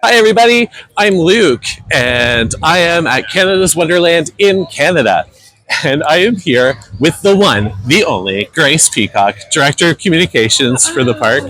Hi, everybody. I'm Luke, and I am at Canada's Wonderland in Canada. And I am here with the one, the only, Grace Peacock, Director of Communications for the park.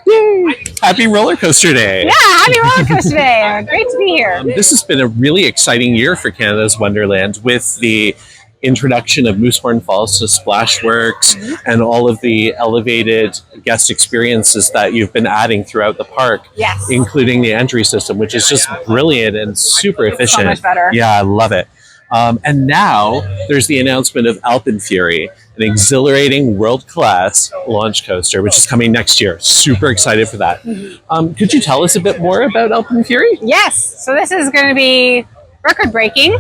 Yay! Happy roller coaster day! Yeah, happy roller coaster day. Great to be here. This has been a really exciting year for Canada's Wonderland with the introduction of Moosehorn Falls to Splashworks and all of the elevated guest experiences that you've been adding throughout the park, Yes. including the entry system, which is just brilliant and super efficient. So much better. Yeah, I love it. And now there's the announcement of AlpenFury, an exhilarating world-class launch coaster, which is coming next year. Super excited for that. Could you tell us a bit more about AlpenFury? Yes. So this is going to be record-breaking. Do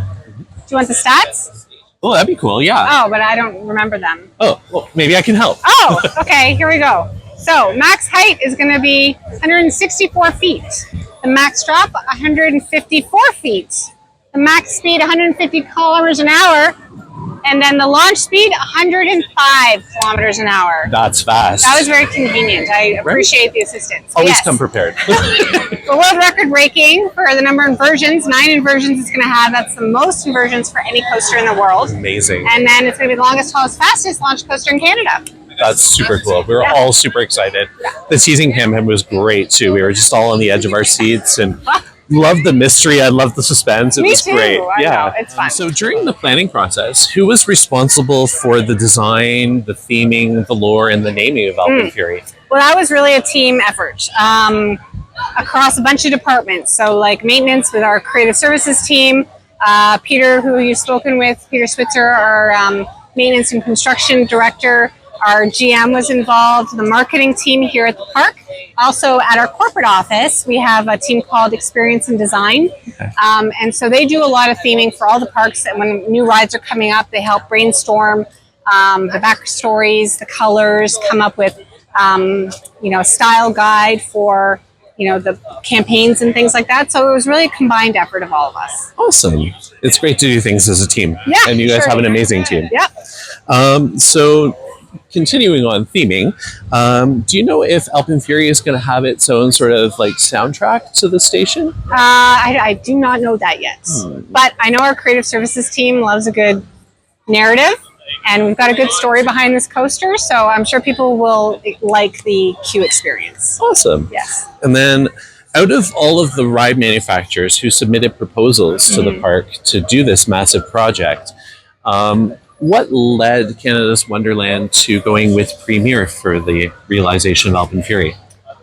you want the stats? Oh, that'd be cool, yeah. Oh, but I don't remember them. Oh, well, maybe I can help. Oh, okay. Here we go. So max height is going to be 164 feet. The max drop, 154 feet. The max speed, 150 kilometers an hour. And then the launch speed, 105 kilometers an hour. That's fast. That was very convenient. I appreciate the assistance. Always come prepared. For world record breaking for the number of inversions, 9 inversions it's going to have. That's the most inversions for any coaster in the world. Amazing. And then it's going to be the longest, tallest, fastest launch coaster in Canada. That's super cool. We were all super excited. The teasing him was great too. We were just all on the edge of our seats and loved the mystery. I loved the suspense. It was great. I know. It's fun. So during the planning process, who was responsible for the design, the theming, the lore, and the naming of AlpenFury? Well, that was really a team effort across a bunch of departments. So like maintenance with our creative services team, Peter, who you've spoken with, Peter Switzer, our maintenance and construction director. Our GM was involved, the marketing team here at the park. Also at our corporate office, we have a team called Experience and Design. Okay. And so they do a lot of theming for all the parks. And when new rides are coming up, they help brainstorm the backstories, the colors, come up with a style guide for the campaigns and things like that. So it was really a combined effort of all of us. Awesome. It's great to do things as a team. Yeah, and you guys have an amazing team. Yeah. So continuing on theming, do you know if AlpenFury is going to have its own sort of like soundtrack to the station? I do not know that yet. But I know our creative services team loves a good narrative, and we've got a good story behind this coaster, so I'm sure people will like the queue experience. Awesome. Yes. And then out of all of the ride manufacturers who submitted proposals to the park to do this massive project, what led Canada's Wonderland to going with Premier for the realization of AlpenFury?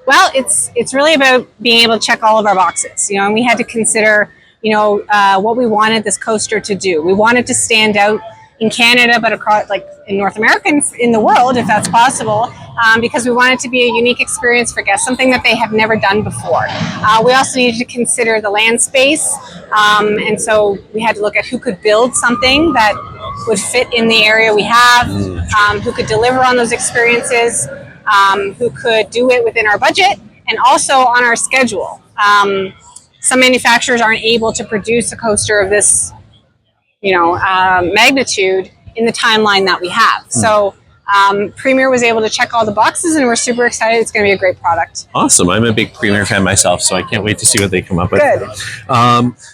Well, it's really about being able to check all of our boxes, and we had to consider, what we wanted this coaster to do. We wanted to stand out in Canada, but across, like in North America and in the world, if that's possible, because we want it to be a unique experience for guests, something that they have never done before. We also needed to consider the land space, and so we had to look at who could build something that would fit in the area we have, who could deliver on those experiences, who could do it within our budget, and also on our schedule. Some manufacturers aren't able to produce a coaster of this magnitude in the timeline that we have. So Premier was able to check all the boxes, and we're super excited. It's going to be a great product. Awesome. I'm a big Premier fan myself, so I can't wait to see what they come up with. Good.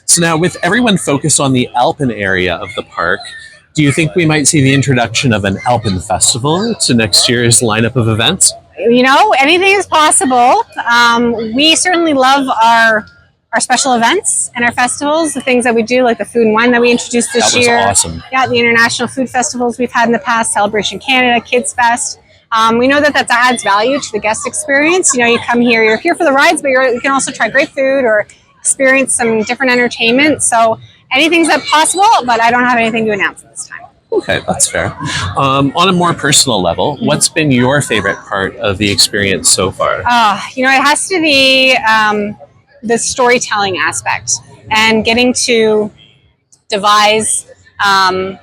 So now with everyone focused on the Alpen area of the park, do you think we might see the introduction of an Alpen Festival to next year's lineup of events? Anything is possible. We certainly love our special events and our festivals, the things that we do, like the Food and Wine that we introduced this year. That was awesome. Yeah, the international food festivals we've had in the past, Celebration Canada, Kids Fest. We know that adds value to the guest experience. You come here, you're here for the rides, but you can also try great food or experience some different entertainment. So anything's possible, but I don't have anything to announce at this time. Okay, that's fair. On a more personal level, what's been your favorite part of the experience so far? It has to be the storytelling aspect and getting to devise, we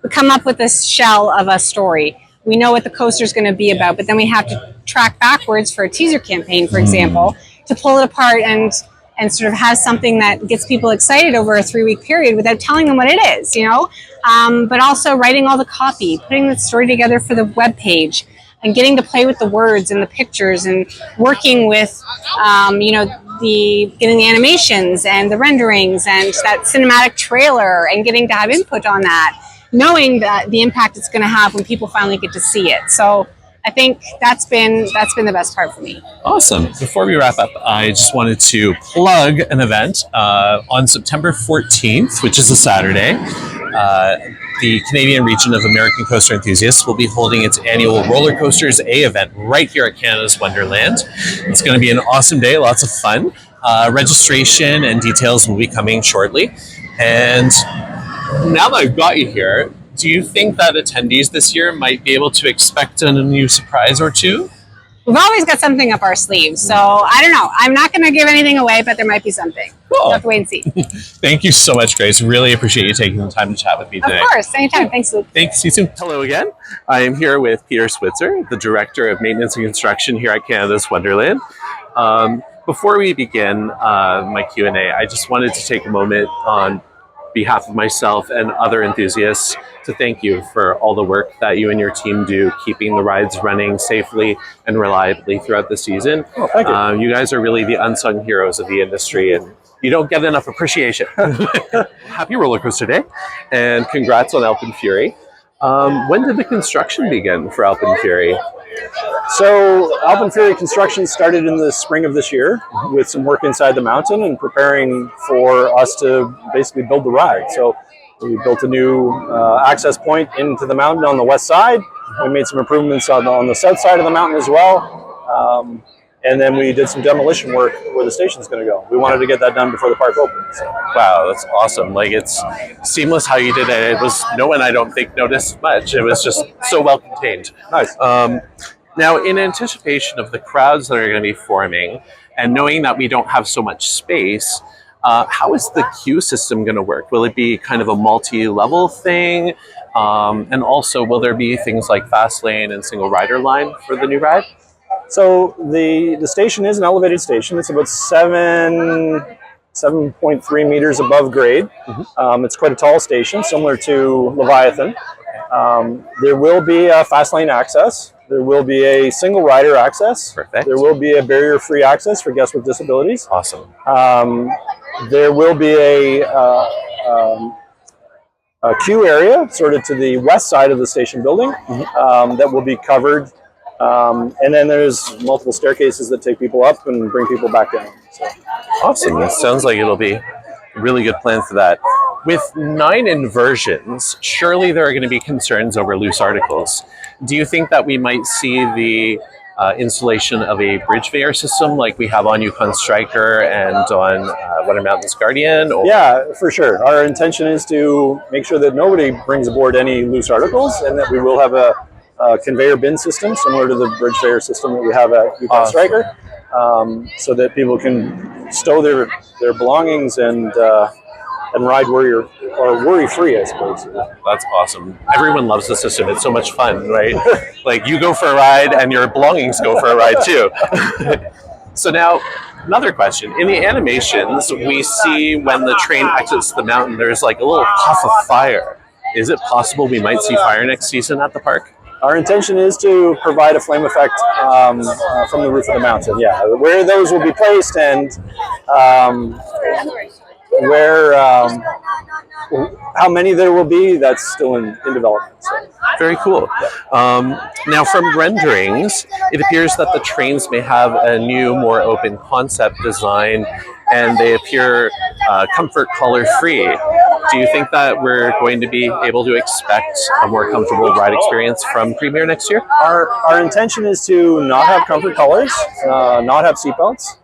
come up with this shell of a story. We know what the coaster is going to be about, but then we have to track backwards for a teaser campaign, for example, to pull it apart and sort of have something that gets people excited over a 3-week period without telling them what it is, but also writing all the copy, putting the story together for the webpage, and getting to play with the words and the pictures and working with, getting the animations and the renderings and that cinematic trailer and getting to have input on that, knowing that the impact it's going to have when people finally get to see it. So I think that's been the best part for me. Awesome. Before we wrap up, I just wanted to plug an event on September 14th, which is a Saturday. The Canadian Region of American Coaster Enthusiasts will be holding its annual Roller Coasters A event right here at Canada's Wonderland. It's going to be an awesome day, lots of fun. Registration and details will be coming shortly. And now that I've got you here, do you think that attendees this year might be able to expect a new surprise or two? We've always got something up our sleeves, so I don't know. I'm not going to give anything away, but there might be something. Cool. We'll have to wait and see. Thank you so much, Grace. Really appreciate you taking the time to chat with me today. Of course, anytime. Thanks, Luke. Thanks. See you soon. Hello again. I am here with Peter Switzer, the Director of Maintenance and Construction here at Canada's Wonderland. Before we begin my Q&A, I just wanted to take a moment on behalf of myself and other enthusiasts to thank you for all the work that you and your team do keeping the rides running safely and reliably throughout the season. Oh, thank you. You guys are really the unsung heroes of the industry, and you don't get enough appreciation. Happy Roller Coaster Day, and congrats on AlpenFury. When did the construction begin for AlpenFury? So AlpenFury construction started in the spring of this year with some work inside the mountain and preparing for us to basically build the ride. So we built a new access point into the mountain on the west side. We made some improvements on the south side of the mountain as well. And then we did some demolition work where the station's going to go. We wanted to get that done before the park opens. So. Wow, that's awesome. Like, it's seamless how you did it. It was, no one I don't think noticed much. It was just so well contained. Nice. Now, in anticipation of the crowds that are going to be forming and knowing that we don't have so much space, how is the queue system going to work? Will it be kind of a multi-level thing? And also, will there be things like fast lane and single rider line for the new ride? So the station is an elevated station. It's about 7.3 meters above grade. Mm-hmm. It's quite a tall station, similar to Leviathan. There will be a fast lane access. There will be a single rider access. Perfect. There will be a barrier-free access for guests with disabilities. Awesome. There will be a queue area sort of to the west side of the station building. Mm-hmm. That will be covered. And then there's multiple staircases that take people up and bring people back down. So. Awesome. It sounds like it'll be a really good plan for that. With 9 inversions, surely there are going to be concerns over loose articles. Do you think that we might see the installation of a bridge veyor system like we have on Yukon Striker and on Wonder Mountain's Guardian? Or? Yeah, for sure. Our intention is to make sure that nobody brings aboard any loose articles and that we will have a conveyor bin system similar to the bridge veyor system that we have at Yukon Striker, so that people can stow their belongings and ride worry-free, I suppose. That's awesome. Everyone loves the system. It's so much fun, right? Like, you go for a ride and your belongings go for a ride too. So now, another question. In the animations, we see when the train exits the mountain, there's like a little puff of fire. Is it possible we might see fire next season at the park? Our intention is to provide a flame effect from the roof of the mountain. Yeah, where those will be placed and how many there will be, that's still in development. So. Very cool. Now, from renderings, it appears that the trains may have a new, more open concept design, and they appear comfort color free. Do you think that we're going to be able to expect a more comfortable ride experience from Premier next year? Our intention is to not have comfort colors, not have seatbelts.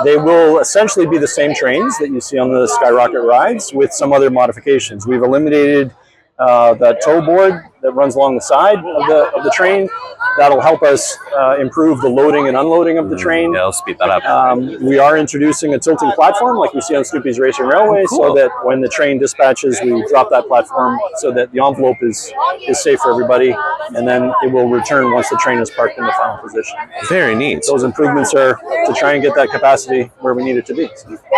They will essentially be the same trains that you see on the Skyrocket rides with some other modifications. We've eliminated that tow board that runs along the side of the train. That'll help us improve the loading and unloading of the train. Yeah, it'll speed that up. We are introducing a tilting platform like you see on Snoopy's Racing Railway, so that when the train dispatches, we drop that platform so that the envelope is safe for everybody, and then it will return once the train is parked in the final position. Very neat. Those improvements are to try and get that capacity where we need it to be.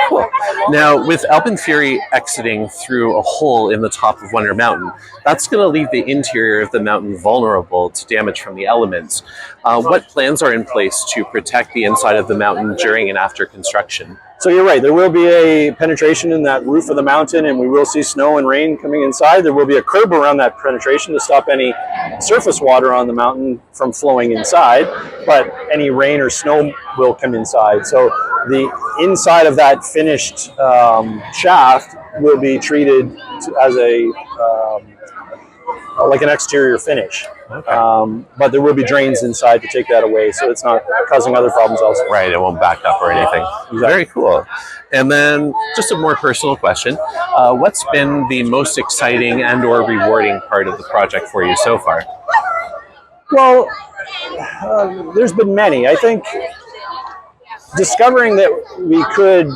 Cool. Now, with AlpenFury exiting through a hole in the top of Wonder Mountain, that's going to leave the interior exterior of the mountain vulnerable to damage from the elements. What plans are in place to protect the inside of the mountain during and after construction? So you're right, there will be a penetration in that roof of the mountain, and we will see snow and rain coming inside. There will be a curb around that penetration to stop any surface water on the mountain from flowing inside, but any rain or snow will come inside. So the inside of that finished shaft will be treated as a like an exterior finish. Okay. But there will be drains inside to take that away, so it's not causing other problems also. Right, it won't back up or anything. Exactly. Very cool. And then just a more personal question. What's been the most exciting and or rewarding part of the project for you so far? Well, there's been many. I think discovering that we could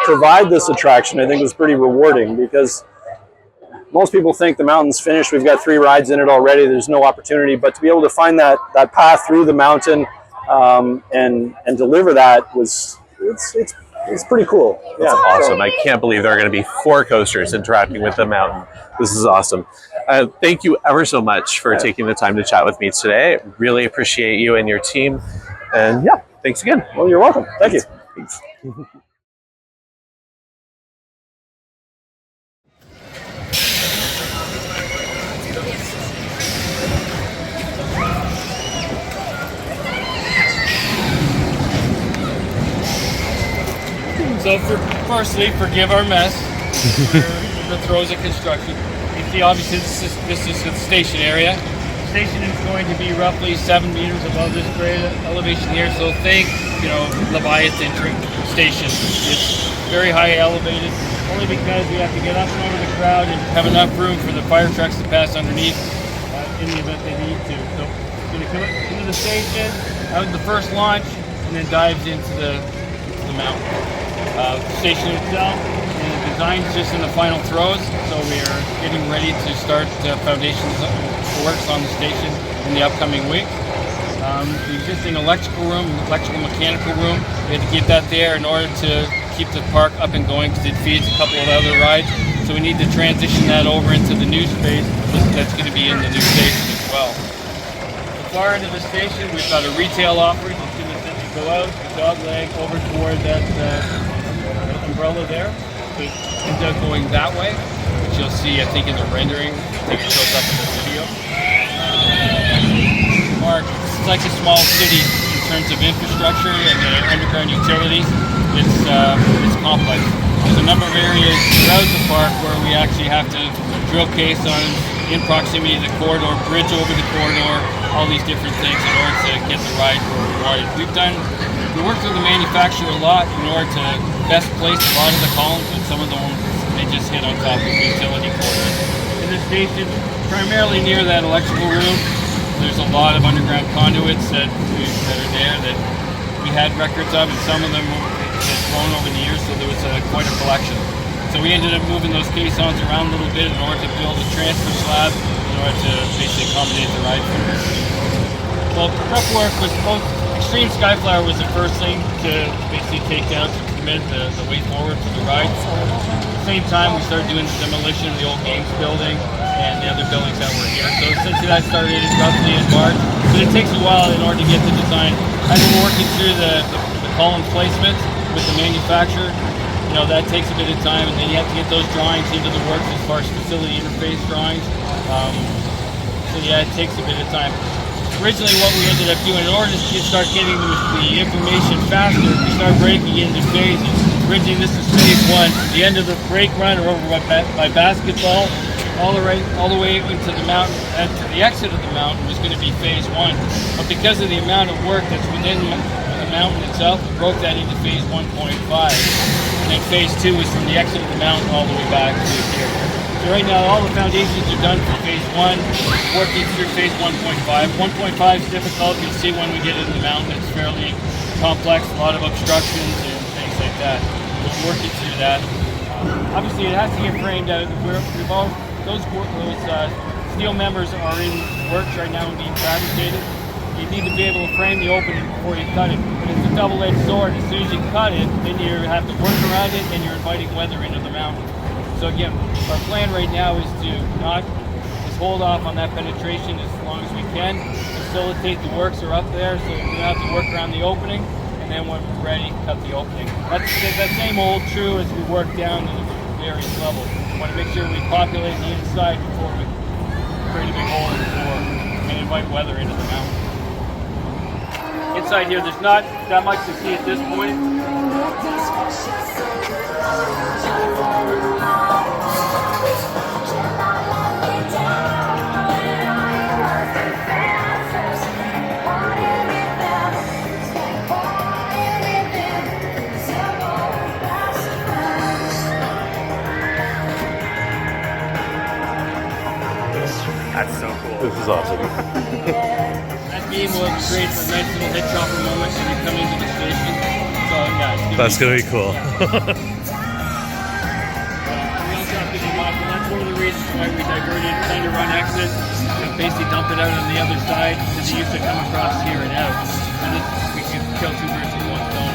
provide this attraction, I think, was pretty rewarding, because most people think the mountain's finished. We've got 3 rides in it already. There's no opportunity. But to be able to find that path through the mountain and deliver that it's pretty cool. That's awesome. I can't believe there are going to be 4 coasters interacting with the mountain. This is awesome. Thank you ever so much for taking the time to chat with me today. Really appreciate you and your team. And yeah, thanks again. Well, you're welcome. Thank you. Thanks. So firstly, forgive our mess for the throes of construction. You see, obviously this is the station area. The station is going to be roughly 7 meters above this grade elevation here. So think, Leviathan station. It's very high elevated, only because we have to get up and over the crowd and have enough room for the fire trucks to pass underneath in the event they need to. So it's going to come into the station, out the first launch, and then dives into the mountain. The station itself is designed just in the final throes, so we are getting ready to start foundations works on the station in the upcoming week. The existing electrical mechanical room, we had to keep that there in order to keep the park up and going, because it feeds a couple of other rides. So we need to transition that over into the new space that's going to be in the new station as well. The far end of the station, we've got a retail offering that's going to simply go out the dog leg over toward that umbrella there. So it ends up going that way, which you'll see, I think, in the rendering. I think it shows up in the video. It's like a small city in terms of infrastructure and underground utilities. It's complex. There's a number of areas throughout the park where we actually have to drill caissons in proximity to the corridor, bridge over the corridor, all these different things in order to get the ride where we want it. We worked with the manufacturer a lot in order to best place a lot of the columns, and some of them they just hit on top of the utility corridors. In the station, primarily near that electrical room, there's a lot of underground conduits that are there that we had records of, and some of them had grown over the years, so there was quite a collection. So we ended up moving those caissons around a little bit in order to build a transfer slab in order to basically accommodate the ride for this. Well, prep work was Extreme Skyflower was the first thing to basically take down to commit the way forward for the ride. At the same time, we started doing the demolition of the old games building and the other buildings that were here. So essentially that started roughly in March, but it takes a while in order to get the design. As we're working through the column placement with the manufacturer, that takes a bit of time, and then you have to get those drawings into the works as far as facility interface drawings. So yeah, it takes a bit of time. Originally what we ended up doing, in order to start getting the information faster, we started breaking into phases. Originally this is phase 1. The end of the brake run or over by basketball, all the way into the mountain, and to the exit of the mountain was going to be phase 1. But because of the amount of work that's within the mountain itself, we broke that into phase 1.5. And then phase 2 is from the exit of the mountain all the way back to here. So right now all the foundations are done for phase 1, working through phase 1.5. 1.5 is difficult. You'll see when we get into the mountain, it's fairly complex, a lot of obstructions and things like that. We're working through that. Obviously it has to get framed out. Those steel members are in works right now and being fabricated. You need to be able to frame the opening before you cut it. But it's a double-edged sword. As soon as you cut it, then you have to work around it and you're inviting weather into the mountain. So again, our plan right now is to not just hold off on that penetration as long as we can. Facilitate the works are up there, so we don't have to work around the opening. And then when we're ready, cut the opening. That's that same old true as we work down to the various levels. We want to make sure we populate the inside before we create a big hole in the floor and invite weather into the mountain. Inside here, there's not that much to see at this point. That's so cool. This is awesome. That beam will create a nice little head chopper moment when you come into the station. So yeah, That's gonna be cool. That's one of the reasons why we diverted kind of run exit and basically dump it out on the other side because it used to come across here and out. And this, we can kill two birds with one stone.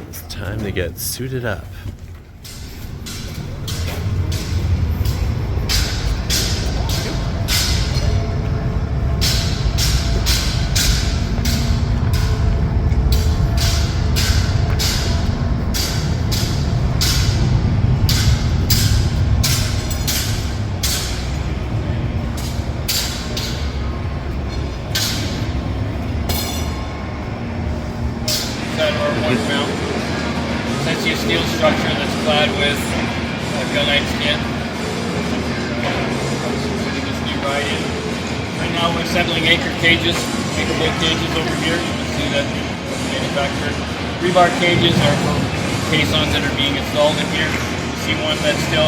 It's time to get suited up. Essentially a steel structure that's clad with gunite skin. Putting this new ride in. Right now we're assembling anchor bolt cages over here. You can see that manufactured. Rebar cages are for caissons that are being installed in here. You see one that's still,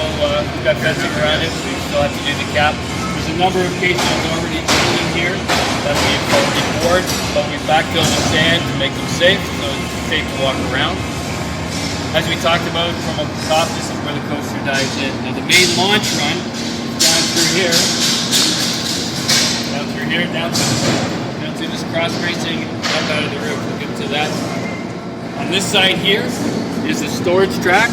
we've got fencing around it, so we still have to do the cap. There's a number of caissons already in here that we've already poured, but we backfilled with sand to make them safe, so it's safe to walk around. As we talked about from up top, this is where the coaster dives in. Now the main launch run is down through here, down through this cross bracing, up out of the roof. We'll get to that. On this side here is the storage track.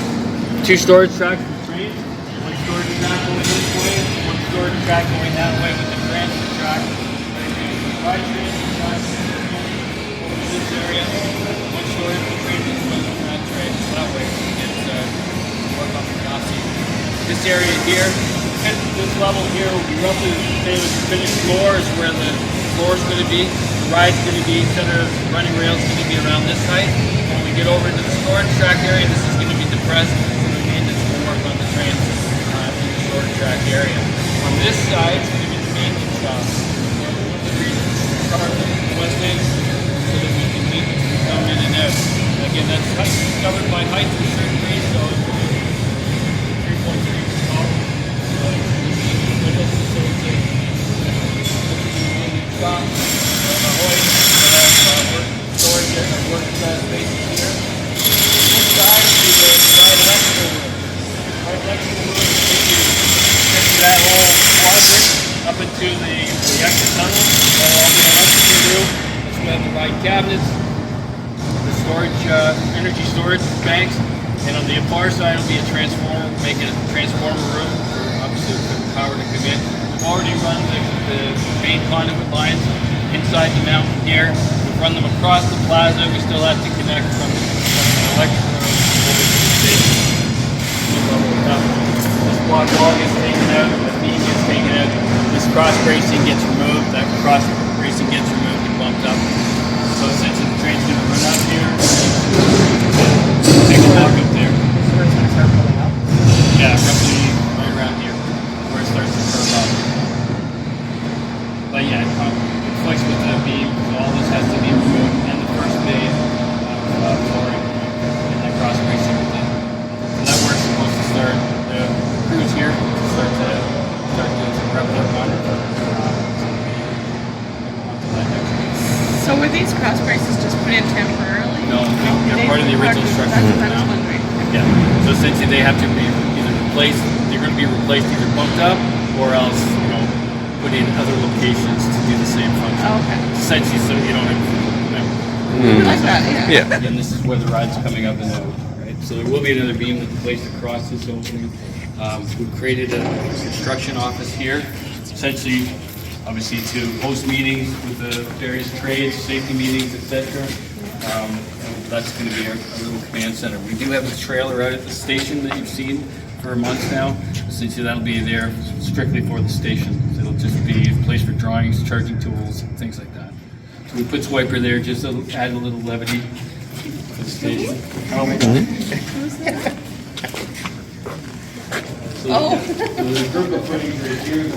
Two storage tracks for trains. One storage track going this way, one storage track going that way with the transfer track. Right train, over to this area. One storage for trains this way, that train. That way we can get work on the off season. This area here, this level here will be roughly the same as the finished floor is where the floor is going to be. The ride's going to be, center of running rails is going to be around this height. When we get over to the storage track area, this is going to be depressed. So the maintenance will work on the trains in the storage track area. On this side, it's going to be the maintenance shop. West end, so that we can meet come in and out. Again, that's covered by height to a certain degree, so it's 3.3 meters tall. Shop, storage work spaces here. This side is the right electrical room. Right electrical room is that whole quadrant up into the exit tunnel. That'll all be electrical room. That's where the ride cabinets, the storage, energy storage banks, and on the far side will be a transformer, make it a transformer room for obviously for the power to come in. We've already run the main conduit lines inside the mountain here. We've run them across the plaza. We still have to connect from the electric room over to the station. This block wall gets taken out, the beam gets taken out, this cross bracing gets removed, that cross bracing gets removed and bumped up. So essentially the train's going to run up here, take a walk up there. So it's going to start pulling up? Yeah, roughly right around here, where it starts to curve up. But yeah, it conflicts with the beam, so all this has to be removed, and the first phase of part of the original structure. That's what I was wondering. Yeah. So essentially, they have to be either replaced. They're going to be replaced, either bumped up, or else put in other locations to do the same function. Oh, okay. Essentially, so you don't have. I like that. Yeah. Yeah. And this is where the ride's coming up and out. Right. So there will be another beam that's placed across this opening. We've created a construction office here, essentially, obviously, to host meetings with the various trades, safety meetings, etc. And that's going to be our little command center. We do have a trailer out at the station that you've seen for months now. Essentially, that'll be there strictly for the station. So it'll just be a place for drawings, charging tools, things like that. So we put Swiper there just to add a little levity to the station. So there's a group of footings right here.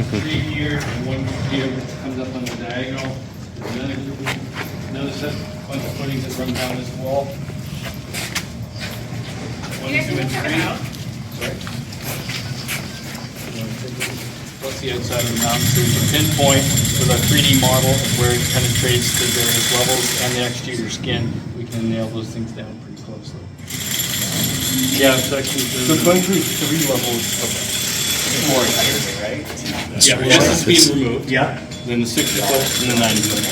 Three here and one here which comes up on the diagonal. There's another set bunch of footings that run down this wall. 1, 2, and 3. Sorry. Plus the outside of the mountain, so we can pinpoint with our 3D model of where it penetrates the various levels and the exterior skin. We can nail those things down pretty closely. Yeah, it's actually So it's going through 3 levels of more entirely, right? yeah, this is being removed. Yeah. Then the 60 foot and the 90 foot.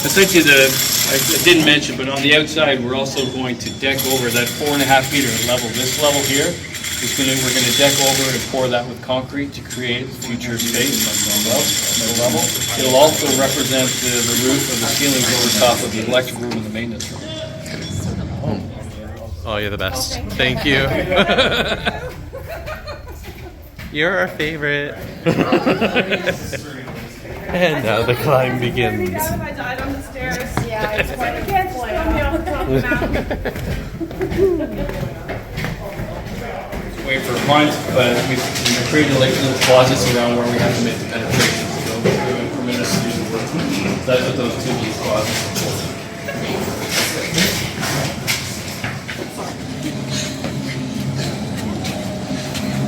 Essentially, I didn't mention, but on the outside, we're also going to deck over that 4.5 meter level. This level here is we're going to deck over it and pour that with concrete to create future space above the level. It'll also represent the roof of the ceilings over top of the electric room and the maintenance room. Oh, you're the best. Thank you. You're our favorite. And now the climb begins. I died on the stairs. Yeah, I just like, I can't swim me off the top of the mountain. Wait for a month, but we've created like little closets around where we have to make the penetration. So they'll permit us to do the work. That's what those 2 deep closets are for.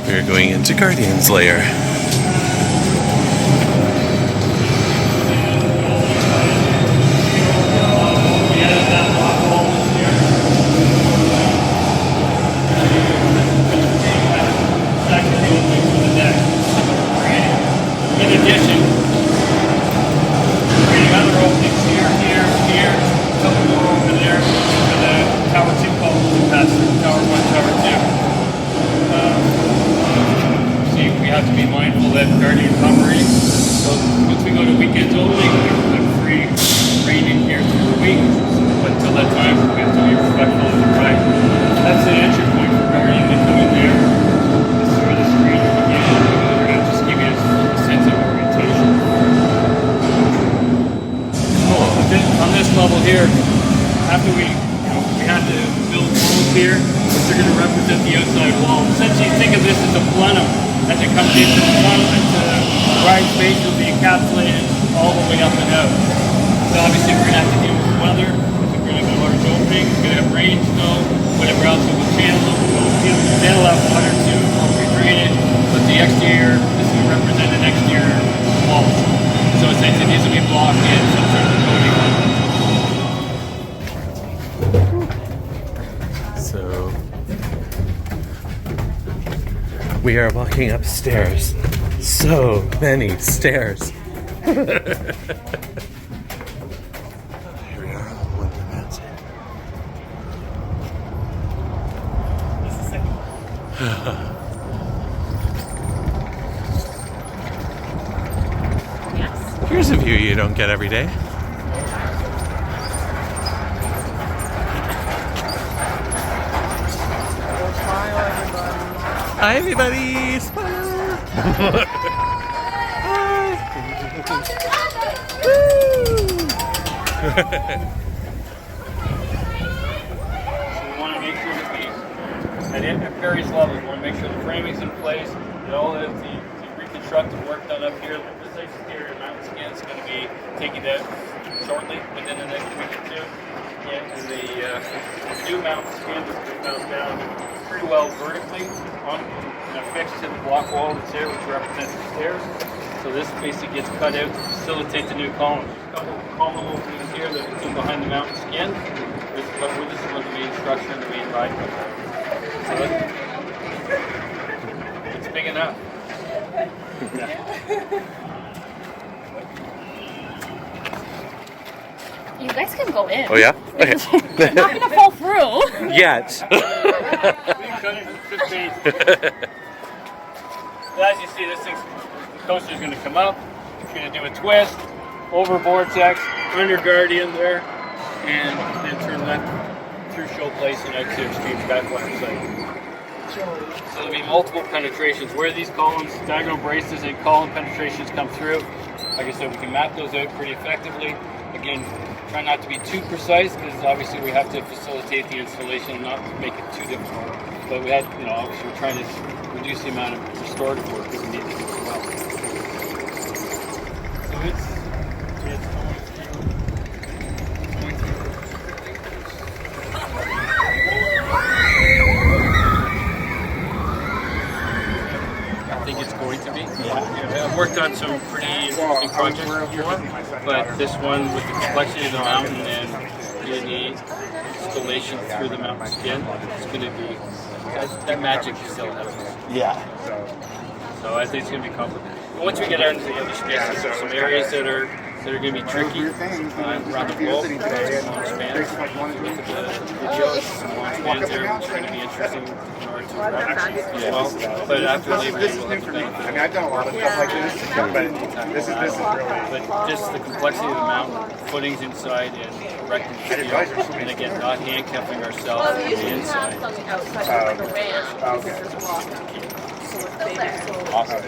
We're going into Guardian's Lair. In addition, creating other openings here, a couple more over there for the Tower 2 columns to pass through Tower 1, Tower 2. See, we have to be mindful that Guardian covering. So once we go to weekends only, we have free rain in here through the week. But until that time, we have to be respectful of the ride. That's the entry point for Guardian. They come in there. This is where the screen will begin. We're going to just give you a sense of orientation. On this level here, after we had to build walls here, which are going to represent the outside wall. Essentially, think of this as a plenum. As it comes into the plenum, the ride space will be encapsulated all the way up and out. So obviously, we're going to have to deal with weather. We're going to have a large opening. We're going to have rain, snow, whatever else. So the channels will have water to refrigerate it. But the exterior, this will represent an exterior wall. So essentially, these will be blocked in some sort of coating. So we are walking upstairs. So many stairs. Here we are on Wonderland. Here's a view you don't get every day. Hi, everybody! Smile! Hi! So we want to make sure that at various levels, we want to make sure the framing's in place, that all of the reconstructive work done up here, this exterior mountain skin is going to be taken out shortly, within the next week or two. And the new mountain skin is going to come down pretty well vertically affixed to the block wall that's there, which represents the stairs. So this basically gets cut out to facilitate the new columns. There's a couple of column openings here that are behind the mountain skin. but this is where the main structure and the main ride comes out. So it's big enough. You guys can go in. Oh yeah? Okay. I'm not gonna fall through. Yet. So as you see, this thing's, the coaster's going to come up, it's going to do a twist, over vortex, under guardian there, and then turn left through show place and out to extreme backflap site. So there'll be multiple penetrations. Where these columns, diagonal braces and column penetrations come through, like I said, we can map those out pretty effectively. Again, try not to be too precise because obviously we have to facilitate the installation and not make it too difficult. But we had, obviously we're trying to reduce the amount of restorative work that we need to do as well. So it's going through. I think it's going to be. Yeah. I've worked on some pretty interesting projects before, but this one with the complexity of the mountain and the installation through the mountain skin, it's going to be that magic still happens. Yeah. So I think it's going to be complicated. But once we get out into the other spaces, there's some areas that are going to be tricky around the globe. Some long spans. Look at the videos, some long spans there, which are going to be interesting in order to wreck as well. But after Labor Day, we'll have the benefit. I mean, I've done a lot of stuff like this, but this is really. But just the complexity of the mountain, footings inside and erecting the steel, and again, not handcuffing ourselves from the inside. Okay. Awesome.